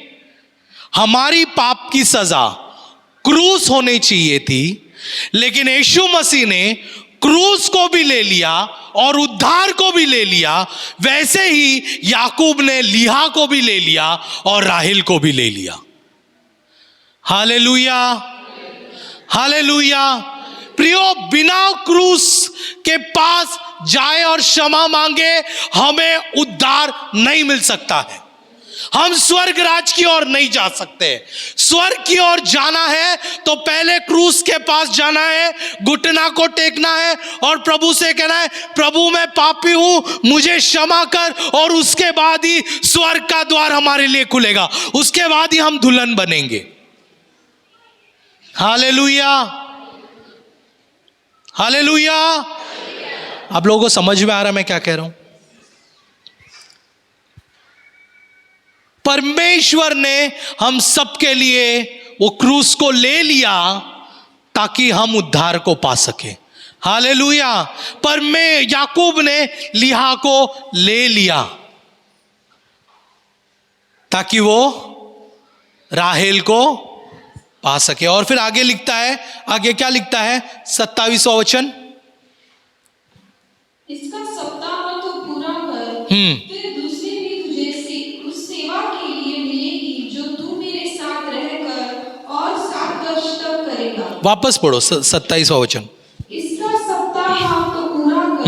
हमारी पाप की सजा क्रूस होनी चाहिए थी, लेकिन यीशु मसीह ने क्रूस को भी ले लिया और उद्धार को भी ले लिया, वैसे ही याकूब ने लिहा को भी ले लिया और राहेल को भी ले लिया। Hallelujah, hallelujah. प्रियो, बिना क्रूस के पास जाए और क्षमा मांगे हमें उद्धार नहीं मिल सकता है। हम स्वर्ग राज की ओर नहीं जा सकते। स्वर्ग की ओर जाना है तो पहले क्रूस के पास जाना है, घुटना को टेकना है और प्रभु से कहना है, प्रभु मैं पापी हूं, मुझे क्षमा कर। और उसके बाद ही स्वर्ग का द्वार हमारे लिए खुलेगा, उसके बाद ही हम दुल्हन बनेंगे। Hallelujah, hallelujah. आप लोगों को समझ में आ रहा मैं क्या कह रहा हूं? परमेश्वर ने हम सबके लिए वो क्रूस को ले लिया ताकि हम उद्धार को पा सके। हालेलुया। पर याकूब ने लिहा को ले लिया ताकि वो राहेल को पा सके। और फिर आगे लिखता है, आगे क्या लिखता है? 27वां वचन, इसका सप्ताह तो पूरा कर, फिर वापस पढ़ो 27वां वचन। इसका सप्ताह तो पूरा कर,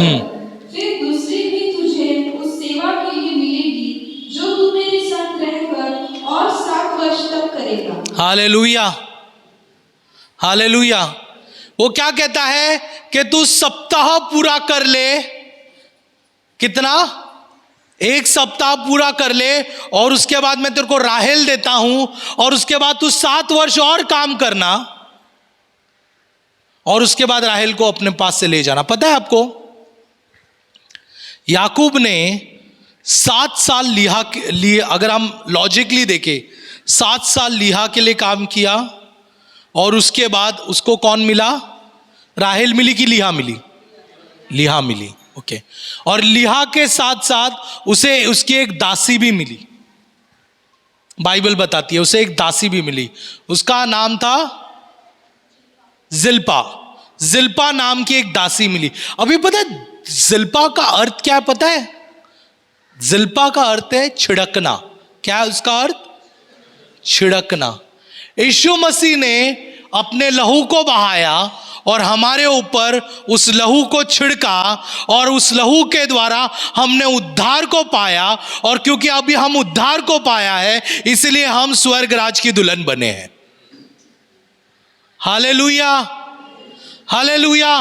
फिर दूसरी भी तुझे उस सेवा के लिए मिलेगी जो तू मेरे संग रहकर और 7 वर्ष तक करेगा। Hallelujah, hallelujah. वो क्या कहता है कि तू सप्ताह पूरा कर ले। कितना? 1 सप्ताह पूरा कर ले, और उसके बाद मैं तेरे को राहेल देता हूं, और उसके बाद तू 7 वर्ष और काम करना, और उसके बाद राहेल को अपने पास से ले जाना। पता है आपको, याकूब ने 7 साल लिहा के लिए, अगर हम लॉजिकली देखें, 7 साल लिहा के लिए काम किया, और उसके बाद उसको कौन मिला? राहेल मिली कि लिहा मिली? लिहा मिली, ओके। और लिहा के साथ साथ उसे उसकी एक दासी भी मिली। बाइबल बताती है उसे एक दासी भी मिली, उसका नाम था जिल्पा। जिल्पा नाम की एक दासी मिली। अभी पता है जिल्पा का अर्थ क्या है? पता है, जिल्पा का अर्थ है छिड़कना। क्या है उसका अर्थ? छिड़कना। यीशु मसीह ने अपने लहू को बहाया और हमारे ऊपर उस लहू को छिड़का, और उस लहू के द्वारा हमने उद्धार को पाया, और क्योंकि अभी हम उद्धार को पाया है, इसलिए हम स्वर्ग राज की दुल्हन बने हैं। Hallelujah, hallelujah.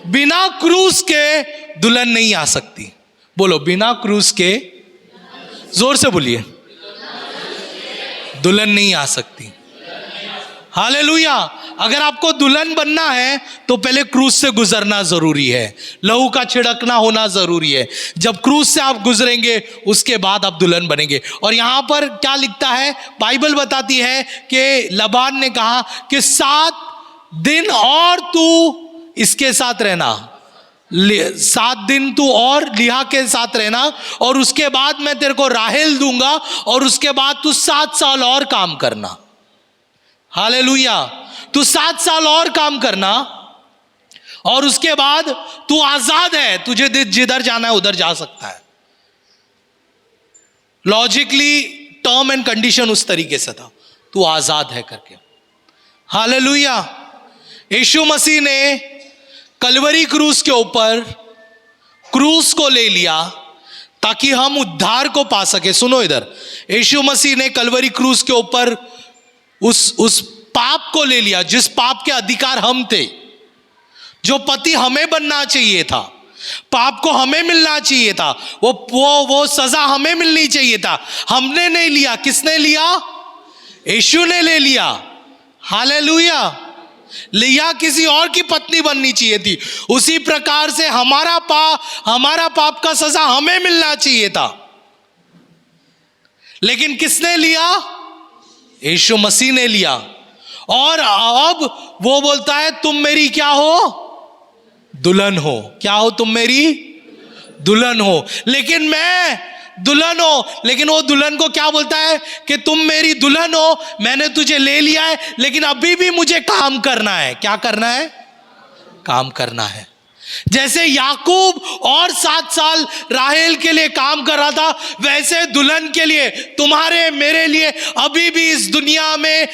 बिना क्रूस के दुल्हन नहीं आ सकती। बोलो, बिना क्रूस के, जोर से बोलिए, दुल्हन नहीं आ सकती। हालेलुया। अगर आपको दुल्हन बनना है तो पहले क्रूस से गुजरना जरूरी है, लहू का छिड़कना होना जरूरी है। जब क्रूस से आप गुजरेंगे उसके बाद आप दुल्हन बनेंगे। और यहां पर क्या लिखता है? बाइबल बताती है कि लबान ने कहा कि 7 दिन और तू इसके साथ रहना, 7 दिन तू और लिहा के साथ रहना, और उसके बाद मैं तेरे को राहेल दूंगा, और उसके बाद तू 7 साल और काम करना। हालेलुया। तू 7 साल और काम करना, और उसके बाद तू आजाद है, तुझे जिधर जाना है उधर जा सकता है। लॉजिकली टर्म एंड कंडीशन उस तरीके से था, तू आजाद है करके। हालेलुया। यीशु मसीह ने कलवरी क्रूस के ऊपर क्रूस को ले लिया ताकि हम उद्धार को पा सके। सुनो इधर, यीशु मसीह ने कलवरी क्रूस के ऊपर उस पाप को ले लिया जिस पाप के अधिकार हम थे। जो पति हमें बनना चाहिए था, पाप को हमें मिलना चाहिए था, वो सजा हमें मिलनी चाहिए था, हमने नहीं लिया। किसने लिया? यीशु ने ले लिया। हालेलुया। लिया किसी और की पत्नी बननी चाहिए थी, उसी प्रकार से हमारा पाप का सजा हमें मिलना चाहिए था, लेकिन किसने लिया? यीशु मसीह ने लिया। और अब वो बोलता है तुम मेरी क्या हो? दुल्हन हो। क्या हो? तुम मेरी दुल्हन हो। लेकिन मैं दुल्हन हो, लेकिन वो दुल्हन को क्या बोलता है कि तुम मेरी दुल्हन हो, मैंने तुझे ले लिया है, लेकिन अभी भी मुझे काम करना है। क्या करना है? काम करना है। जैसे याकूब और 7 साल राहेल के लिए काम कर रहा था, वैसे दुल्हन के लिए, तुम्हारे मेरे लिए अभी भी इस दुनिया में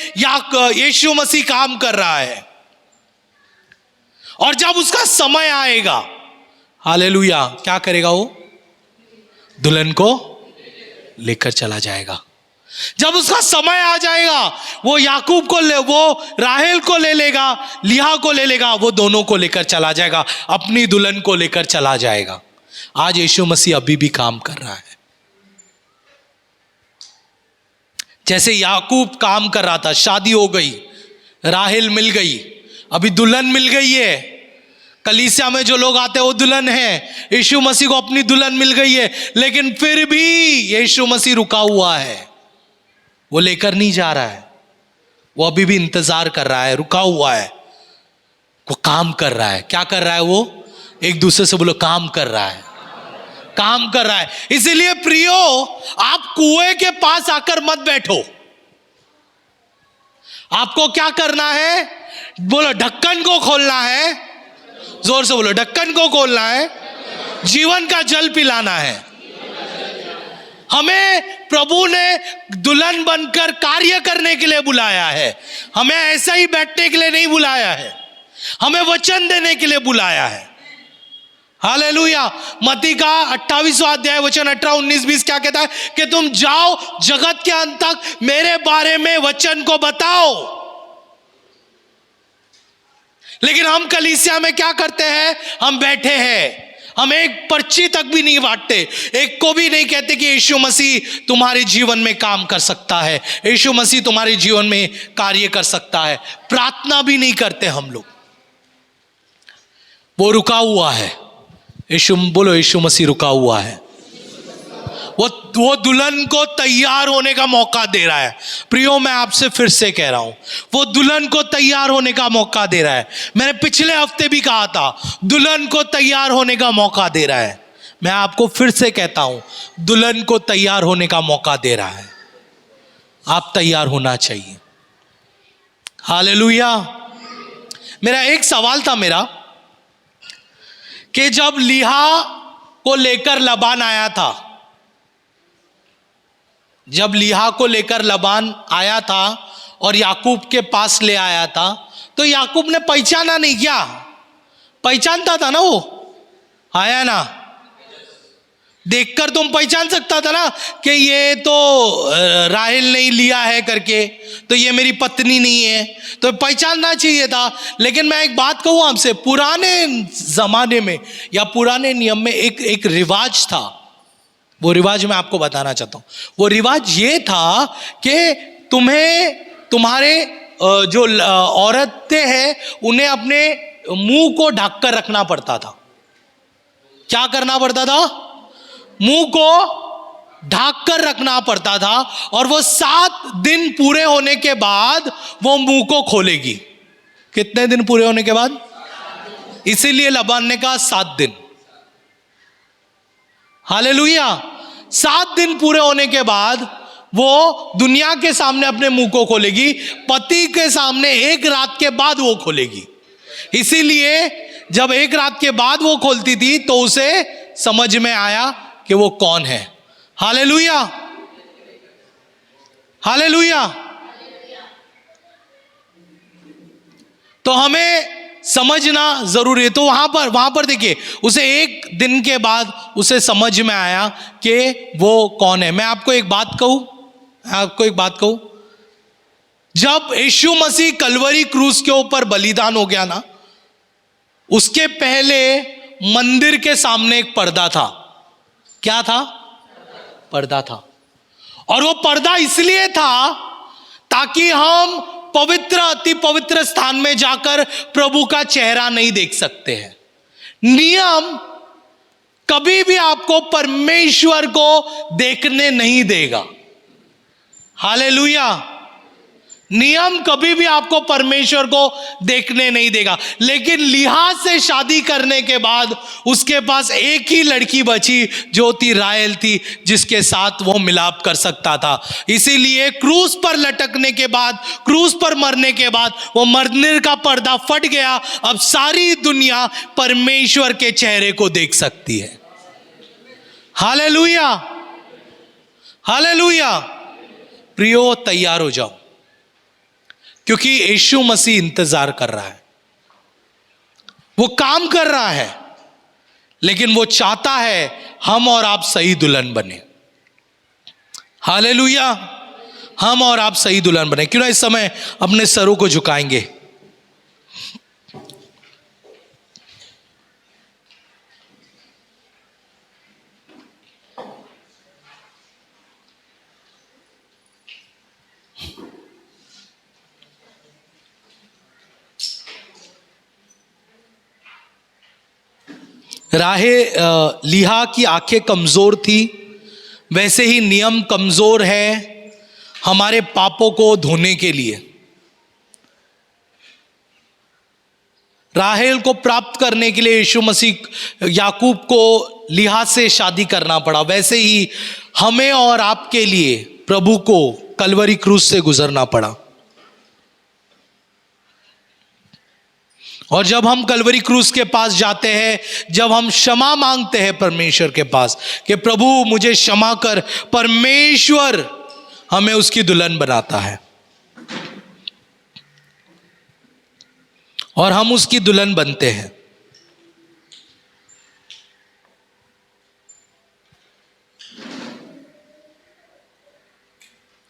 यीशु मसीह काम कर रहा है। और जब उसका समय आएगा, हालेलुया, क्या करेगा? वो दुल्हन को लेकर चला जाएगा। जब उसका समय आ जाएगा, वो याकूब को वो राहेल को ले लेगा, लिहा को ले लेगा, वो दोनों को लेकर चला जाएगा, अपनी दुल्हन को लेकर चला जाएगा। आज यीशु मसीह अभी भी काम कर रहा है। जैसे याकूब काम कर रहा था, शादी हो गई, राहेल मिल गई, अभी दुल्हन मिल गई है। कलीसिया में जो लोग आते हैं वो दुल्हन है, यीशु मसीह को अपनी दुल्हन मिल गई है, लेकिन फिर भी यीशु मसीह रुका हुआ है, वो लेकर नहीं जा रहा है। वो अभी भी इंतजार कर रहा है, रुका हुआ है, वो काम कर रहा है। क्या कर रहा है? वो एक दूसरे से बोलो, काम कर रहा है, काम कर रहा है। इसीलिए प्रियो, आप कुएं के पास आकर मत बैठो। आपको क्या करना है? बोलो, ढक्कन को खोलना है। जोर से बोलो, ढक्कन को खोलना है, जीवन का जल पिलाना है। हमें प्रभु ने दुल्हन बनकर कार्य करने के लिए बुलाया है। हमें ऐसा ही बैठने के लिए नहीं बुलाया है, हमें वचन देने के लिए बुलाया है। हालेलुया। मत्ती का 28वां अध्याय वचन 18, 19, 20 क्या कहता है कि तुम जाओ जगत के अंत तक मेरे बारे में वचन को बताओ। लेकिन हम कलीसिया में क्या करते हैं? हम बैठे हैं, हम एक पर्ची तक भी नहीं बांटते, एक को भी नहीं कहते कि यीशु मसीह तुम्हारे जीवन में काम कर सकता है, यीशु मसीह तुम्हारे जीवन में कार्य कर सकता है। प्रार्थना भी नहीं करते हम लोग, वो रुका हुआ है। यीशु बोलो, यीशु मसीह रुका हुआ है। वो दुल्हन को तैयार होने का मौका दे रहा है। प्रियो, मैं आपसे फिर से कह रहा हूं, वो दुल्हन को तैयार होने का मौका दे रहा है। मैंने पिछले हफ्ते भी कहा था, दुल्हन को तैयार होने का मौका दे रहा है। मैं आपको फिर से कहता हूं, दुल्हन को तैयार होने का मौका दे रहा है। आप तैयार होना चाहिए। हालेलुया। मेरा एक सवाल था कि जब लीहा को लेकर लबान आया था, जब लीहा को लेकर लबान आया था और याकूब के पास ले आया था, तो याकूब ने पहचाना नहीं क्या? पहचानता था ना, वो आया ना, देखकर तुम पहचान सकता था ना कि ये तो राहेल नहीं लिया है करके, तो ये मेरी पत्नी नहीं है, तो पहचानना चाहिए था। लेकिन मैं एक बात कहूँ आपसे, पुराने जमाने में या पुराने नियम में एक रिवाज था। वो रिवाज मैं आपको बताना चाहता हूँ। वो रिवाज ये था कि तुम्हारे जो औरतें हैं उन्हें अपने मुंह को ढक कर रखना पड़ता था। क्या करना पड़ता था? मुंह को ढक कर रखना पड़ता था, और वो 7 दिन पूरे होने के बाद वो मुंह को खोलेगी। कितने दिन पूरे होने के बाद? इसीलिए लबान ने कहा 7 दिन। हालेलुया। 7 दिन पूरे होने के बाद वो दुनिया के सामने अपने मुंह को खोलेगी, पति के सामने 1 रात के बाद वो खोलेगी। इसीलिए जब 1 रात के बाद वो खोलती थी तो उसे समझ में आया कि वो कौन है। Hallelujah, hallelujah. तो हमें समझना जरूरी है। तो वहां पर देखिए, उसे 1 दिन के बाद उसे समझ में आया कि वो कौन है। मैं आपको एक बात कहूं, जब यीशु मसीह कलवरी क्रूस के ऊपर बलिदान हो गया ना, उसके पहले मंदिर के सामने एक पर्दा था। क्या था? पर्दा था। और वो पर्दा इसलिए था ताकि हम पवित्र अति पवित्र स्थान में जाकर प्रभु का चेहरा नहीं देख सकते हैं। नियम कभी भी आपको परमेश्वर को देखने नहीं देगा। हालेलुया। नियम कभी भी आपको परमेश्वर को देखने नहीं देगा। लेकिन लीहा से शादी करने के बाद उसके पास एक ही लड़की बची जो थी राहेल थी, जिसके साथ वो मिलाप कर सकता था। इसीलिए क्रूस पर लटकने के बाद, क्रूस पर मरने के बाद वो मंदिर का पर्दा फट गया। अब सारी दुनिया परमेश्वर के चेहरे को देख सकती है। Hallelujah, hallelujah. प्रियो, तैयार हो जाओ, क्योंकि यीशु मसीह इंतजार कर रहा है। वो काम कर रहा है, लेकिन वो चाहता है हम और आप सही दुल्हन बने। हालेलुया। हम और आप सही दुल्हन बने। क्यों ना इस समय अपने सरों को झुकाएंगे। लीहा की आंखें कमजोर थी, वैसे ही नियम कमजोर है हमारे पापों को धोने के लिए। राहेल को प्राप्त करने के लिए यीशु मसीह याकूब को लीहा से शादी करना पड़ा। वैसे ही हमें और आपके लिए प्रभु को कलवरी क्रूस से गुजरना पड़ा। और जब हम कलवरी क्रूस के पास जाते हैं, जब हम क्षमा मांगते हैं परमेश्वर के पास कि प्रभु मुझे क्षमा कर, परमेश्वर हमें उसकी दुल्हन बनाता है और हम उसकी दुल्हन बनते हैं।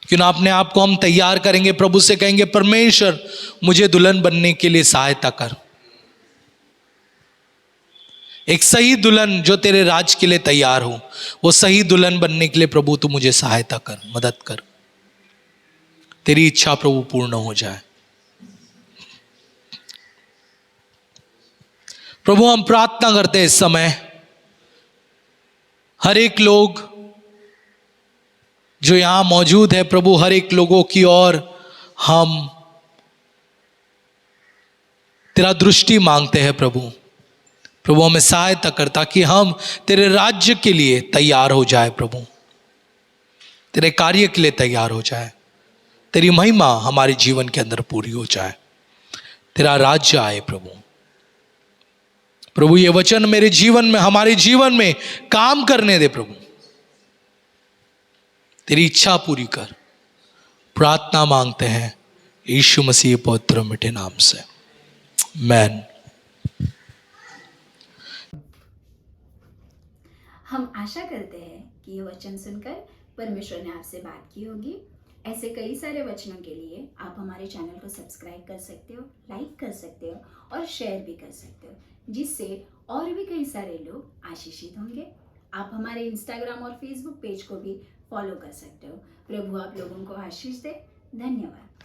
क्यों ना अपने आप को हम तैयार करेंगे, प्रभु से कहेंगे परमेश्वर मुझे दुल्हन बनने के लिए सहायता कर, एक सही दुल्हन जो तेरे राज के लिए तैयार हो, वो सही दुल्हन बनने के लिए प्रभु तू मुझे सहायता कर, मदद कर, तेरी इच्छा प्रभु पूर्ण हो जाए। प्रभु हम प्रार्थना करते हैं इस समय हर एक लोग जो यहां मौजूद है, प्रभु हर एक लोगों की ओर हम तेरा दृष्टि मांगते हैं। प्रभु हमें सहायता कर ताकि हम तेरे राज्य के लिए तैयार हो जाए, प्रभु तेरे कार्य के लिए तैयार हो जाए, तेरी महिमा हमारे जीवन के अंदर पूरी हो जाए, तेरा राज्य आए। प्रभु ये वचन मेरे जीवन में, हमारे जीवन में काम करने दे। प्रभु तेरी इच्छा पूरी कर। प्रार्थना मांगते हैं यीशु मसीह पवित्र मीठे नाम से, आमीन। हम आशा करते हैं कि ये वचन सुनकर परमेश्वर ने आपसे बात की होगी। ऐसे कई सारे वचनों के लिए आप हमारे चैनल को सब्सक्राइब कर सकते हो, लाइक कर सकते हो और शेयर भी कर सकते हो, जिससे और भी कई सारे लोग आशीषित होंगे। आप हमारे इंस्टाग्राम और फेसबुक पेज को भी फॉलो कर सकते हो। प्रभु आप लोगों को आशीष दे। धन्यवाद।